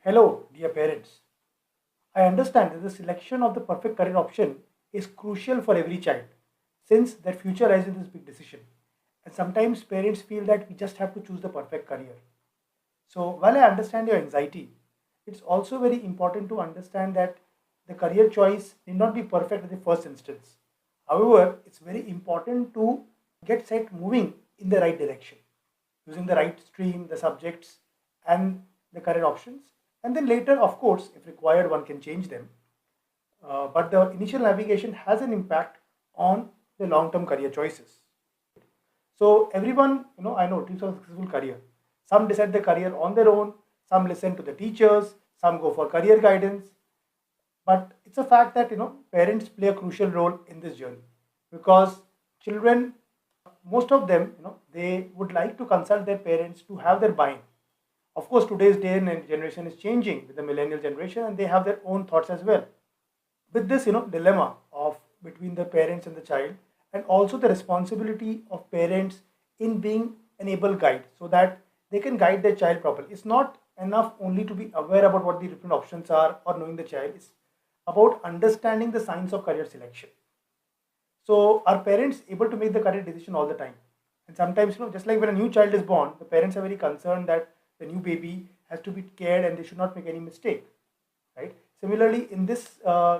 Hello, dear parents. I understand that the selection of the perfect career option is crucial for every child since their future lies in this big decision. And sometimes parents feel that we just have to choose the perfect career. So, while I understand your anxiety, it's also very important to understand that the career choice need not be perfect at the first instance. However, it's very important to get set moving in the right direction using the right stream, the subjects, and the career options. And then later, of course, if required, one can change them. But the initial navigation has an impact on the long-term career choices. So everyone, I know dreams of a successful career. Some decide the career on their own. Some listen to the teachers. Some go for career guidance. But it's a fact that parents play a crucial role in this journey because children, most of them, they would like to consult their parents to have their buy-in. Of course, today's day and generation is changing with the millennial generation, and they have their own thoughts as well. With this, dilemma of between the parents and the child, and also the responsibility of parents in being an able guide, so that they can guide their child properly. It's not enough only to be aware about what the different options are or knowing the child. It's about understanding the science of career selection. So are parents able to make the correct decision all the time? And sometimes, just like when a new child is born, the parents are very concerned that the new baby has to be cared and they should not make any mistake, right? Similarly, in this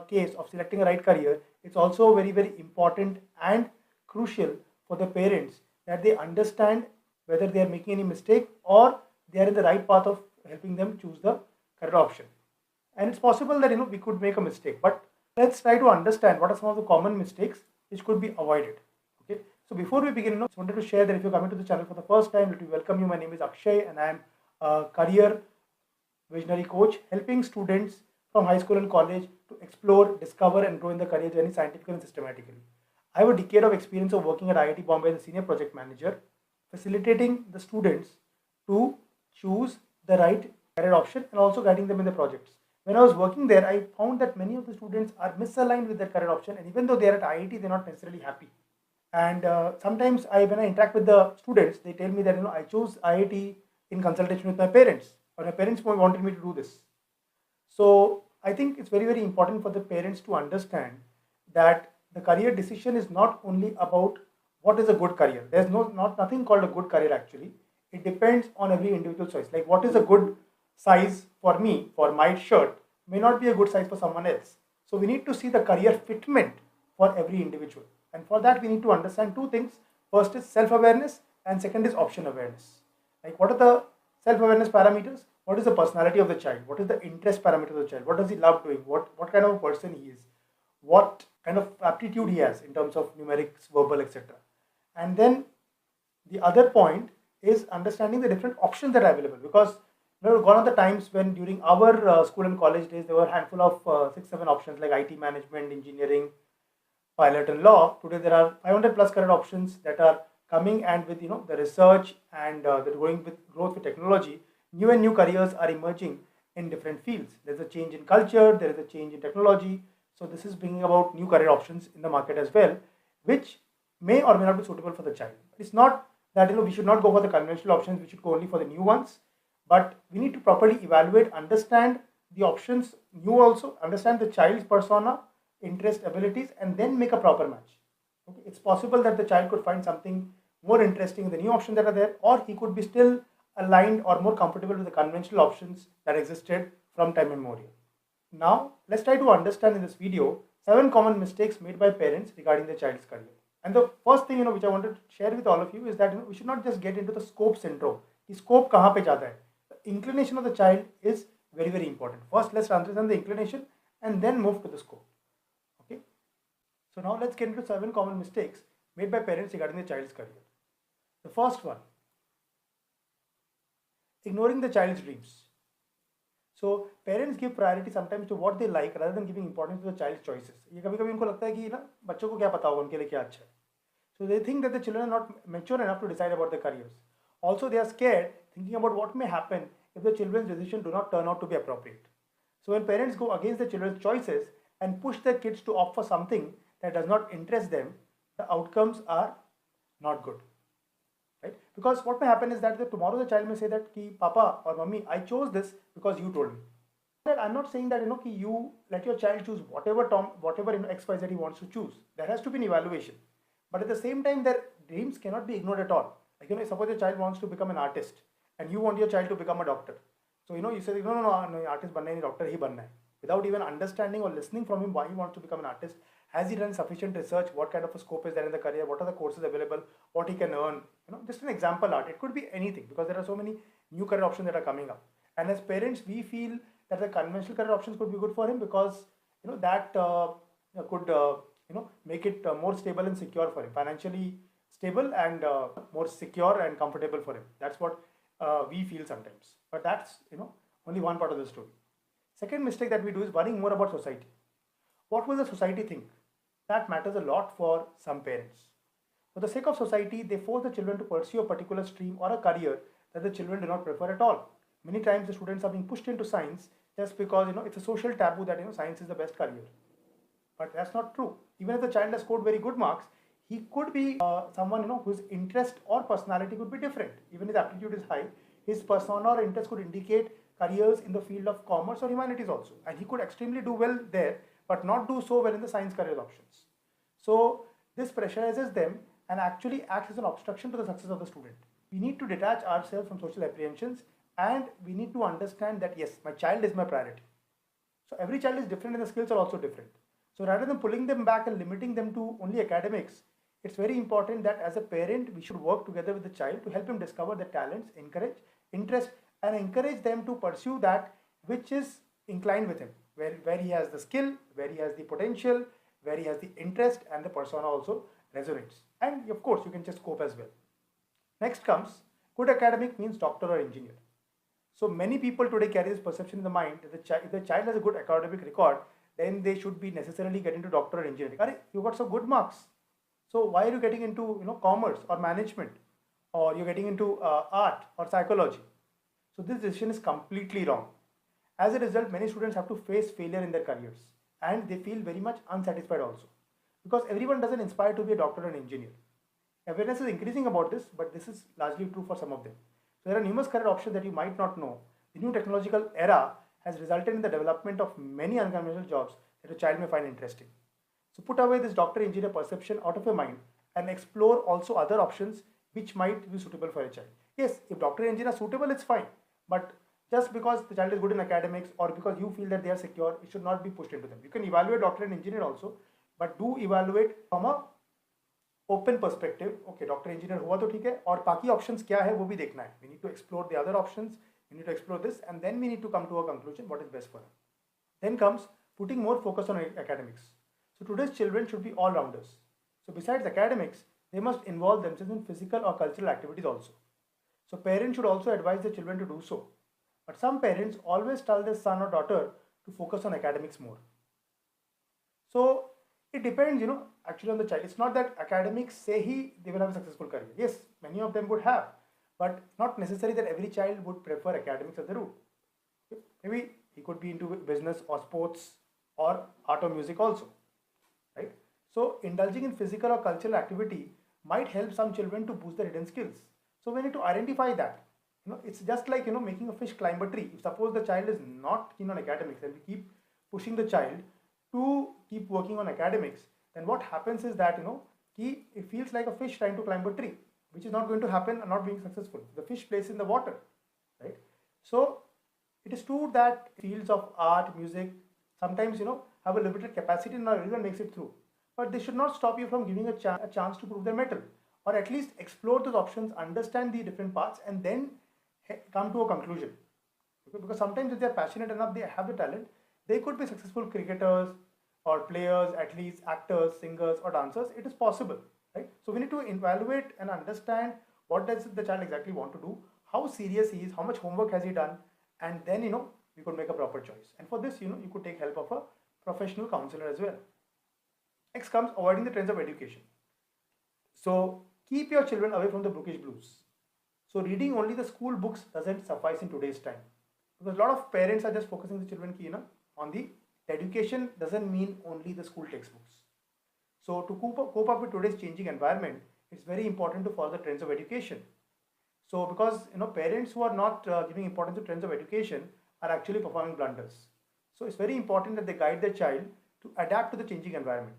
case of selecting a right career, it's also very, very important and crucial for the parents that they understand whether they are making any mistake or they are in the right path of helping them choose the career option. And it's possible that we could make a mistake, but let's try to understand what are some of the common mistakes which could be avoided. Okay, so before we begin, I just wanted to share that if you're coming to the channel for the first time, let me welcome you. My name is Akshay and I am a career visionary coach helping students from high school and college to explore, discover and grow in the career journey scientifically and systematically. I have a decade of experience of working at IIT Bombay as a senior project manager, facilitating the students to choose the right career option and also guiding them in the projects. When I was working there, I found that many of the students are misaligned with their career option, and even though they are at IIT, they're not necessarily happy. And sometimes when I interact with the students, they tell me that I chose IIT in consultation with my parents, or my parents wanted me to do this. So I think it's very, very important for the parents to understand that the career decision is not only about what is a good career. There's nothing called a good career actually. It depends on every individual choice. Like what is a good size for me, for my shirt, may not be a good size for someone else. So we need to see the career fitment for every individual. And for that, we need to understand two things. First is self-awareness and second is option awareness. Like what are the self-awareness parameters? What is the personality of the child? What is the interest parameter of the child? What does he love doing? What kind of a person he is? What kind of aptitude he has in terms of numerics, verbal, etc. And then the other point is understanding the different options that are available, because gone are the times when during our school and college days there were a handful of 6-7 options like IT management, engineering, pilot and law. Today there are 500 plus career options that are coming, and with the research and the growing with growth with technology, new and new careers are emerging in different fields. There's a change in culture, there is a change in technology. So this is bringing about new career options in the market as well, which may or may not be suitable for the child. It's not that we should not go for the conventional options, we should go only for the new ones. But we need to properly evaluate, understand the options, new also, understand the child's persona, interest, abilities, and then make a proper match. Okay? It's possible that the child could find something more interesting in the new options that are there, or he could be still aligned or more comfortable with the conventional options that existed from time immemorial. Now, let's try to understand in this video 7 common mistakes made by parents regarding their child's career. And the first thing which I wanted to share with all of you is that we should not just get into the scope syndrome. The scope kahan pe jata hai? Inclination of the child is very, very important. First, let's understand the inclination and then move to the scope. Okay. So now let's get into 7 common mistakes made by parents regarding the child's career. The first one, ignoring the child's dreams. So parents give priority sometimes to what they like rather than giving importance to the child's choices. ये कभी-कभी उनको लगता है कि बच्चों को क्या पता होगा उनके लिए क्या अच्छा है. So they think that the children are not mature enough to decide about their careers. Also, they are scared thinking about what may happen if the children's decision do not turn out to be appropriate. So when parents go against the children's choices and push their kids to opt for something that does not interest them, the outcomes are not good. Right? Because what may happen is that tomorrow the child may say that, Ki, Papa or Mummy, I chose this because you told me. That I'm not saying that ki you let your child choose whatever XYZ he wants to choose. There has to be an evaluation, but at the same time, their dreams cannot be ignored at all. Like suppose your child wants to become an artist, and you want your child to become a doctor. So you say no, artist banna hai, doctor ही बनना है. Without even understanding or listening from him why he wants to become an artist, has he done sufficient research? What kind of a scope is there in the career? What are the courses available? What he can earn? Just an example art. It could be anything because there are so many new career options that are coming up. And as parents, we feel that the conventional career options could be good for him because that could make it more stable and secure for him, financially stable and more secure and comfortable for him. That's what we feel sometimes. But that's only one part of the story. Second mistake that we do is worrying more about society. What will the society think? That matters a lot for some parents. For the sake of society, they force the children to pursue a particular stream or a career that the children do not prefer at all. Many times the students are being pushed into science just because it's a social taboo that science is the best career. But that's not true. Even if the child has scored very good marks, he could be someone whose interest or personality could be different. Even if aptitude is high, his persona or interest could indicate careers in the field of commerce or humanities also, and he could extremely do well there, but not do so well in the science career options. So this pressurizes them and actually acts as an obstruction to the success of the student. We need to detach ourselves from social apprehensions, and we need to understand that yes, my child is my priority. So every child is different and the skills are also different. So rather than pulling them back and limiting them to only academics, it's very important that as a parent, we should work together with the child to help him discover the talents, encourage interest, and encourage them to pursue that which is inclined with him, where he has the skill, where he has the potential, where he has the interest, and the persona also resonates. And of course, you can just cope as well. Next comes, good academic means doctor or engineer. So many people today carry this perception in the mind that if the child has a good academic record, then they should be necessarily get into doctor or engineering. Arey, you got some good marks. So why are you getting into commerce or management, or you're getting into art or psychology? So this decision is completely wrong. As a result, many students have to face failure in their careers, and they feel very much unsatisfied also, because everyone doesn't inspire to be a doctor or an engineer. Awareness is increasing about this, but this is largely true for some of them. So there are numerous career options that you might not know. The new technological era has resulted in the development of many unconventional jobs that a child may find interesting. So put away this doctor engineer perception out of your mind and explore also other options which might be suitable for a child. Yes, if doctor engineer is suitable, it's fine. But just because the child is good in academics or because you feel that they are secure, it should not be pushed into them. You can evaluate doctor and engineer also, but do evaluate from a open perspective. Okay, doctor engineer हुआ तो ठीक है, और बाकी options क्या है वो भी देखना है. We need to explore the other options. We need to explore this, and then we need to come to a conclusion what is best for them. Then comes putting more focus on academics. So today's children should be all-rounders. So besides academics, they must involve themselves in physical or cultural activities also. So parents should also advise their children to do so. But some parents always tell their son or daughter to focus on academics more. So it depends, actually on the child. It's not that academics say they will have a successful career. Yes, many of them would have, but not necessary that every child would prefer academics as the route. Maybe he could be into business or sports or art or music also, right? So indulging in physical or cultural activity might help some children to boost their hidden skills. So we need to identify that. It's just like making a fish climb a tree. If suppose the child is not keen on academics and we keep pushing the child to keep working on academics, then what happens is that it feels like a fish trying to climb a tree, which is not going to happen and not being successful. The fish plays in the water, right? So it is true that fields of art, music, sometimes have a limited capacity and not everyone makes it through. But they should not stop you from giving a chance to prove their mettle, or at least explore those options, understand the different paths, and then come to a conclusion. Because sometimes if they are passionate enough, they have the talent, they could be successful cricketers or players, athletes, actors, singers, or dancers. It is possible, right? So we need to evaluate and understand what does the child exactly want to do, how serious he is, how much homework has he done, and then we could make a proper choice. And for this, you could take help of a professional counselor as well. Next comes avoiding the trends of education. So keep your children away from the bookish blues. So reading only the school books doesn't suffice in today's time, because a lot of parents are just focusing the children on the education doesn't mean only the school textbooks. So to cope up with today's changing environment, it's very important to follow the trends of education. So because parents who are not giving importance to trends of education are actually performing blunders. So it's very important that they guide their child to adapt to the changing environment.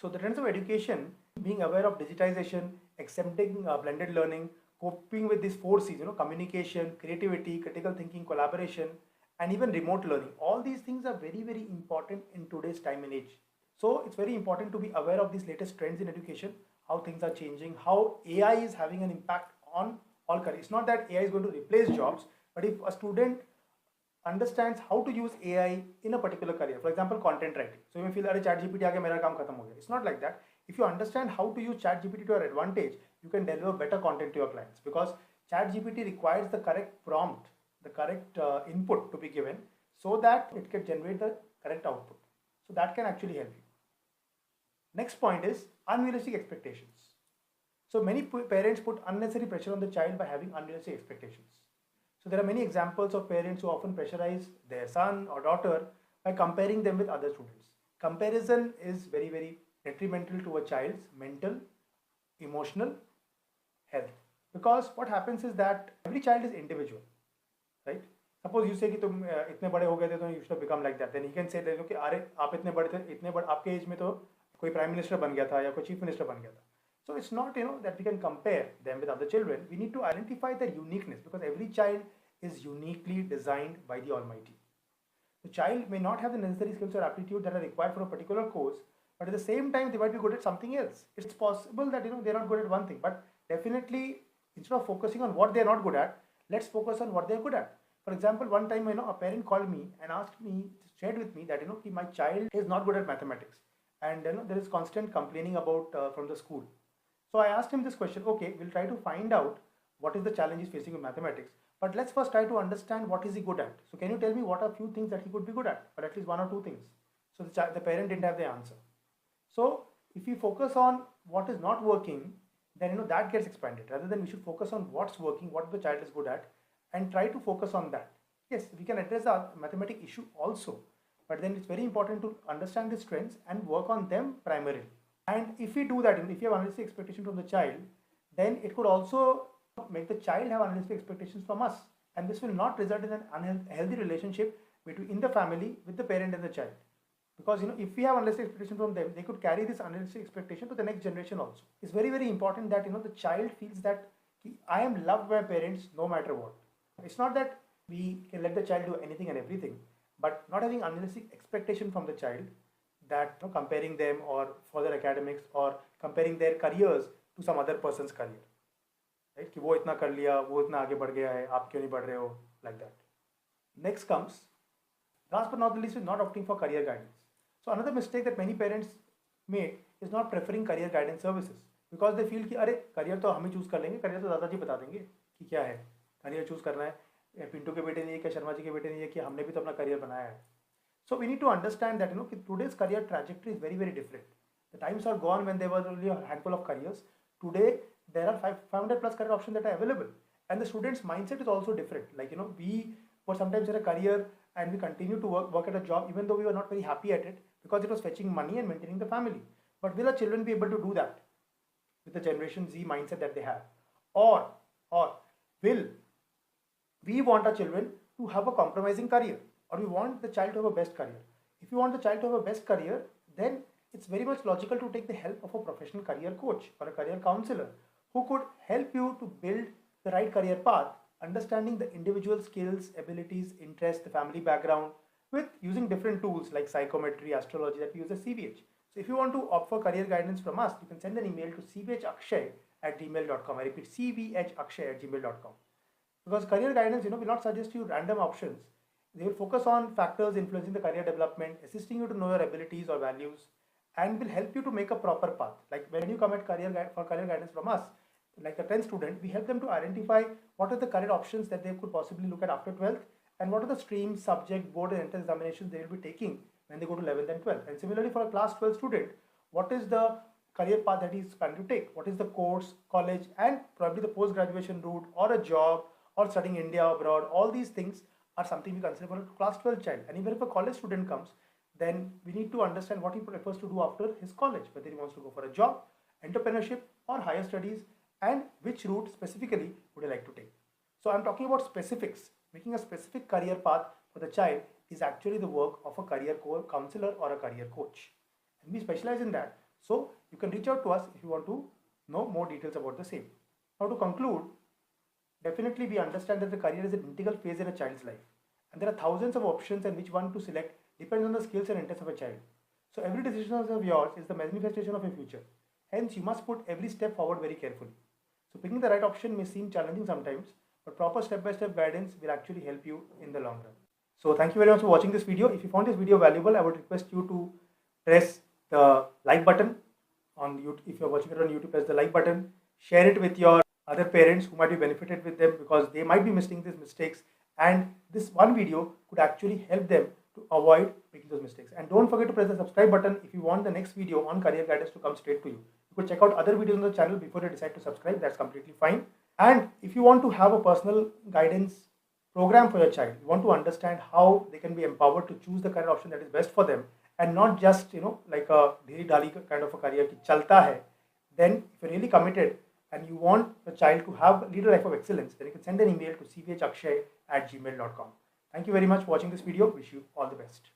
So the trends of education, being aware of digitization, accepting blended learning, coping with these four C's, communication, creativity, critical thinking, collaboration, and even remote learning. All these things are very, very important in today's time and age. So it's very important to be aware of these latest trends in education, how things are changing, how AI is having an impact on all careers. It's not that AI is going to replace jobs, but if a student understands how to use AI in a particular career, for example, content writing. So you may feel, "Arey, ChatGPT aa gaya, mera kaam khatam ho gaya." It's not like that. If you understand how to use ChatGPT to your advantage, you can deliver better content to your clients, because ChatGPT requires the correct prompt, the correct input to be given, so that it can generate the correct output. So that can actually help you. Next point is unrealistic expectations. So many parents put unnecessary pressure on the child by having unrealistic expectations. So there are many examples of parents who often pressurize their son or daughter by comparing them with other students. Comparison is very, very detrimental to a child's mental, emotional health. Because what happens is that every child is individual, right? Suppose you say कि तुम इतने बड़े हो गए थे तो you should become like that. Then he can say that, okay, अरे आप इतने बड़े थे, इतने बड़े आपके एज में तो कोई प्राइम मिनिस्टर बन गया था या कोई चीफ मिनिस्टर बन गया था. So it's not, that we can compare them with other children. We need to identify their uniqueness, because every child is uniquely designed by the Almighty. The child may not have the necessary skills or aptitude that are required for a particular course, but at the same time, they might be good at something else. It's possible that, they're not good at one thing, but definitely instead of focusing on what they're not good at, let's focus on what they're good at. For example, one time, a parent called me and asked me, shared with me that, my child is not good at mathematics, and there is constant complaining about from the school. So I asked him this question, okay, we'll try to find out what is the challenge he's facing with mathematics, but let's first try to understand what is he good at. So can you tell me what are a few things that he could be good at, or at least one or two things? So the parent didn't have the answer. So if we focus on what is not working, then that gets expanded, rather than we should focus on what's working, what the child is good at, and try to focus on that. Yes, we can address the mathematics issue also, but then it's very important to understand these trends and work on them primarily. And if we do that, if you have unrealistic expectations from the child, then it could also make the child have unrealistic expectations from us. And this will not result in an unhealthy relationship between the family with the parent and the child. Because if we have unrealistic expectations from them, they could carry this unrealistic expectation to the next generation also. It's very, very important that the child feels that I am loved by my parents no matter what. It's not that we can let the child do anything and everything, but not having unrealistic expectation from the child, that comparing them or for their academics or comparing their careers to some other person's career, right? कि वो इतना कर लिया, वो इतना आगे बढ़ गया है, आप क्यों नहीं बढ़ रहे हो, like that. Next comes, last but not the least, is not opting for career guidance. So another mistake that many parents make is not preferring career guidance services, because they feel कि अरे career तो हम ही choose कर लेंगे, career तो दादाजी बता देंगे कि क्या है, career choose करना है, पिंटू के बेटे ने ये, क्या शर्मा जी के बेटे ने ये, कि हमने भी तो अपना career बनाया है. So we need to understand that today's career trajectory is very, very different. The times are gone when there was only a handful of careers. Today there are 500 plus career options that are available, and the student's mindset is also different. Like we were sometimes in a career and we continue to work at a job even though we were not very happy at it, because it was fetching money and maintaining the family. But will our children be able to do that with the Generation Z mindset that they have, or will we want our children to have a compromising career, or we want the child to have a best career? If you want the child to have a best career, then it's very much logical to take the help of a professional career coach or a career counselor who could help you to build the right career path, understanding the individual skills, abilities, interests, the family background, with using different tools like Psychometry, Astrology that we use as CVH. So if you want to opt for career guidance from us, you can send an email to cvhakshay@gmail.com. I repeat, cvhakshay@gmail.com. Because career guidance, will not suggest you random options. They will focus on factors influencing the career development, assisting you to know your abilities or values, and will help you to make a proper path. Like when you come at career guidance from us, like a 10th student, we help them to identify what are the career options that they could possibly look at after 12th, and what are the streams, subject, board and entrance examinations they will be taking when they go to 11th and 12th. And similarly for a class 12 student, what is the career path that he's planning to take? What is the course, college, and probably the post-graduation route, or a job, or studying India abroad? All these things are something we consider for a class 12 child. And even if a college student comes, then we need to understand what he prefers to do after his college, whether he wants to go for a job, entrepreneurship, or higher studies, and which route specifically would he like to take. So I'm talking about specifics, making a specific career path for the child is actually the work of a career counselor or a career coach. And we specialize in that. So you can reach out to us if you want to know more details about the same. Now to conclude, definitely we understand that the career is an integral phase in a child's life. And there are thousands of options and which one to select depends on the skills and interests of a child. So every decision of yours is the manifestation of your future. Hence, you must put every step forward very carefully. So picking the right option may seem challenging sometimes, but proper step-by-step guidance will actually help you in the long run. So thank you very much for watching this video. If you found this video valuable, I would request you to press the like button on YouTube. If you're watching it on YouTube, press the like button. Share it with your other parents who might be benefited with them because they might be making these mistakes, and this one video could actually help them to avoid making those mistakes. And don't forget to press the subscribe button if you want the next video on career guidance to come straight to you. You could check out other videos on the channel before you decide to subscribe. That's completely fine. And if you want to have a personal guidance program for your child, you want to understand how they can be empowered to choose the career option that is best for them and not just like a dhiri dhali kind of a career ki chalta hai, then if you're really committed and you want your child to have a leader life of excellence, then you can send an email to cvhakshay@gmail.com. Thank you very much for watching this video. Wish you all the best.